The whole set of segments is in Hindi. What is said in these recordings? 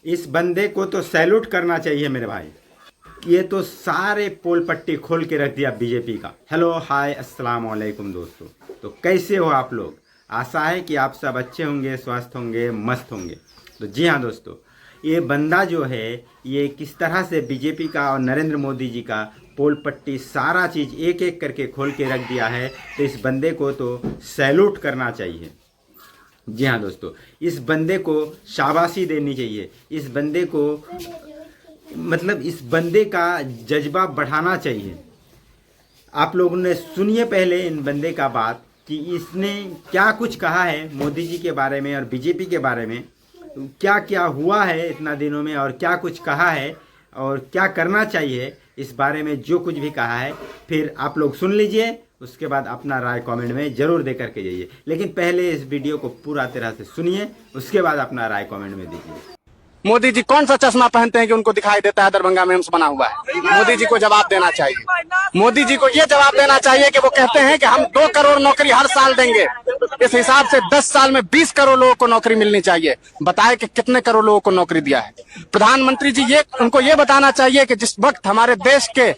इस बंदे को तो सैल्यूट करना चाहिए मेरे भाई। ये तो सारे पोल पट्टी खोल के रख दिया बीजेपी का। हेलो हाय अस्सलाम वालेकुम दोस्तों, तो कैसे हो आप लोग? आशा है कि आप सब अच्छे होंगे, स्वस्थ होंगे, मस्त होंगे। तो जी हाँ दोस्तों, ये बंदा जो है ये किस तरह से बीजेपी का और नरेंद्र मोदी जी का पोल पट्टी सारा चीज़ एक एक करके खोल के रख दिया है। तो इस बंदे को तो सैल्यूट करना चाहिए। जी हाँ दोस्तों, इस बंदे को शाबाशी देनी चाहिए। इस बंदे को मतलब इस बंदे का जज्बा बढ़ाना चाहिए। आप लोगों ने सुनिए पहले इन बंदे का बात कि इसने क्या कुछ कहा है मोदी जी के बारे में और बीजेपी के बारे में, क्या क्या हुआ है इतना दिनों में और क्या कुछ कहा है और क्या करना चाहिए इस बारे में जो कुछ भी कहा है। फिर आप लोग सुन लीजिए, उसके बाद अपना राय कमेंट में ज़रूर दे करके जाइए। लेकिन पहले इस वीडियो को पूरा तरह से सुनिए, उसके बाद अपना राय कमेंट में दीजिए। मोदी जी कौन सा चश्मा पहनते हैं कि उनको दिखाई देता है दरभंगा में एम्स बना हुआ है? मोदी जी को जवाब देना चाहिए। मोदी जी को ये जवाब देना चाहिए कि वो कहते हैं कि हम 2 करोड़ नौकरी हर साल देंगे। इस हिसाब से 10 साल में 20 करोड़ लोगों को नौकरी मिलनी चाहिए। बताए कि कितने करोड़ लोगों को नौकरी दिया है। प्रधानमंत्री जी उनको ये बताना चाहिए कि जिस वक्त हमारे देश के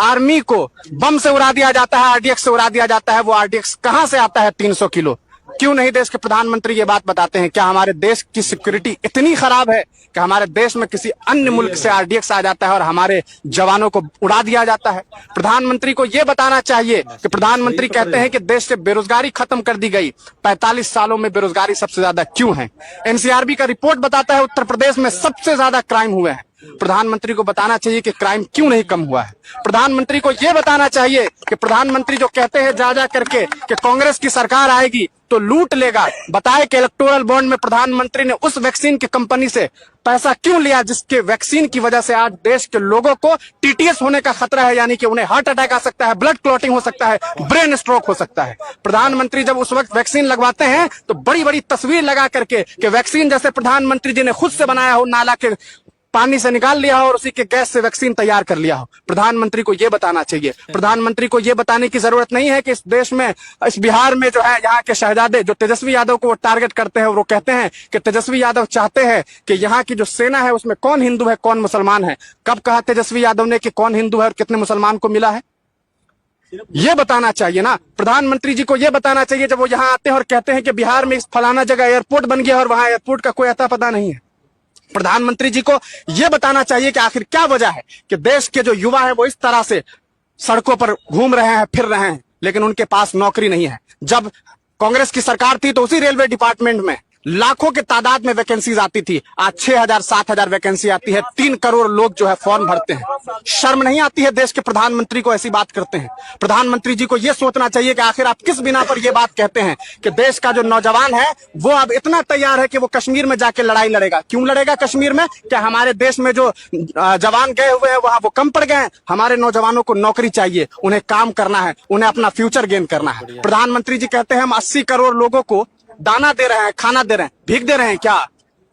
आर्मी को बम से उड़ा दिया जाता है, आरडीएक्स से उड़ा दिया जाता है, वो आरडीएक्स कहाँ से आता है 300 किलो? क्यों नहीं देश के प्रधानमंत्री ये बात बताते हैं? क्या हमारे देश की सिक्योरिटी इतनी खराब है कि हमारे देश में किसी अन्य मुल्क से आरडीएक्स आ जाता है और हमारे जवानों को उड़ा दिया जाता है? प्रधानमंत्री को यह बताना चाहिए कि प्रधानमंत्री कहते हैं कि देश से बेरोजगारी खत्म कर दी गई। 45 सालों में बेरोजगारी सबसे ज्यादा क्यों है? एनसीआरबी का रिपोर्ट बताता है उत्तर प्रदेश में सबसे ज्यादा क्राइम हुए हैं। प्रधानमंत्री को बताना चाहिए कि क्राइम क्यों नहीं कम हुआ है। प्रधानमंत्री को यह बताना चाहिए कि प्रधानमंत्री जो कहते हैं जा करके कि कांग्रेस की सरकार आएगी तो लूट लेगा, बताए कि इलेक्टोरल बॉन्ड में प्रधानमंत्री ने उस वैक्सीन की कंपनी से पैसा क्यों लिया जिसके वैक्सीन की वजह से आज देश के लोगों को टीटीएस होने का खतरा है, यानी कि उन्हें हार्ट अटैक आ सकता है, ब्लड क्लॉटिंग हो सकता है, ब्रेन स्ट्रोक हो सकता है। प्रधानमंत्री जब उस वक्त वैक्सीन लगवाते हैं तो बड़ी बड़ी तस्वीर लगा करके कि वैक्सीन जैसे प्रधानमंत्री जी ने खुद से बनाया हो, नाला के पानी से निकाल लिया हो और उसी के गैस से वैक्सीन तैयार कर लिया हो। प्रधानमंत्री को यह बताना चाहिए। प्रधानमंत्री को यह बताने की जरूरत नहीं है कि इस देश में, इस बिहार में जो है यहाँ के शहजादे जो तेजस्वी यादव को वो टारगेट करते हैं, वो कहते हैं कि तेजस्वी यादव चाहते हैं कि यहाँ की जो सेना है उसमें कौन हिंदू है कौन मुसलमान है। कब कहा तेजस्वी यादव ने कि कौन हिंदू है और कितने मुसलमान को मिला है? ये बताना चाहिए ना। प्रधानमंत्री जी को यह बताना चाहिए जब वो यहाँ आते हैं और कहते हैं कि बिहार में इस फलाना जगह एयरपोर्ट बन गया और वहां एयरपोर्ट का कोई अता पता नहीं है। प्रधानमंत्री जी को यह बताना चाहिए कि आखिर क्या वजह है कि देश के जो युवा है वो इस तरह से सड़कों पर घूम रहे हैं, फिर रहे हैं, लेकिन उनके पास नौकरी नहीं है। जब कांग्रेस की सरकार थी तो उसी रेलवे डिपार्टमेंट में लाखों के तादाद में वैकेंसीज आती थी। आज 6,000 7,000 वैकेंसी आती है। 3 करोड़ लोग जो है फॉर्म भरते हैं। शर्म नहीं आती है देश के प्रधानमंत्री को ऐसी बात करते हैं? प्रधानमंत्री जी को यह सोचना चाहिए कि आखिर आप किस बिना पर यह बात कहते हैं कि देश का जो नौजवान है वो अब इतना तैयार है कि वो कश्मीर में जाके लड़ाई लड़ेगा। क्यों लड़ेगा कश्मीर में? क्या हमारे देश में जो जवान गए हुए हैं वहां वो कम पड़ गए हैं? हमारे नौजवानों को नौकरी चाहिए, उन्हें काम करना है, उन्हें अपना फ्यूचर गेन करना है। प्रधानमंत्री जी कहते हैं हम 80 करोड़ लोगों को दाना दे रहे हैं, खाना दे रहे हैं। भीख दे रहे हैं क्या?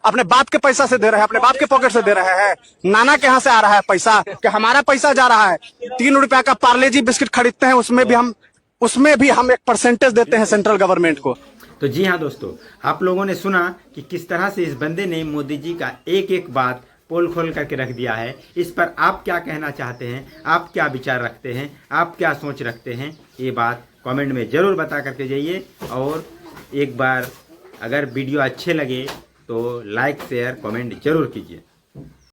अपने बाप के पैसा से दे रहे हैं, अपने बाप के पॉकेट से दे रहे हैं? नाना के यहाँ से आ रहा है पैसा कि हमारा पैसा जा रहा है? 3 रुपया का पार्ले जी बिस्किट खरीदते हैं, उसमें भी हम एक परसेंटेज देते हैं सेंट्रल गवर्नमेंट को। तो जी हाँ दोस्तों, आप लोगों ने सुना कि किस तरह से इस बंदे ने मोदी जी का एक एक बात पोल खोल करके रख दिया है। इस पर आप क्या कहना चाहते हैं? आप क्या विचार रखते हैं? आप क्या सोच रखते हैं? ये बात कमेंट में ज़रूर बता करके जाइए। और एक बार अगर वीडियो अच्छे लगे तो लाइक शेयर कमेंट जरूर कीजिए।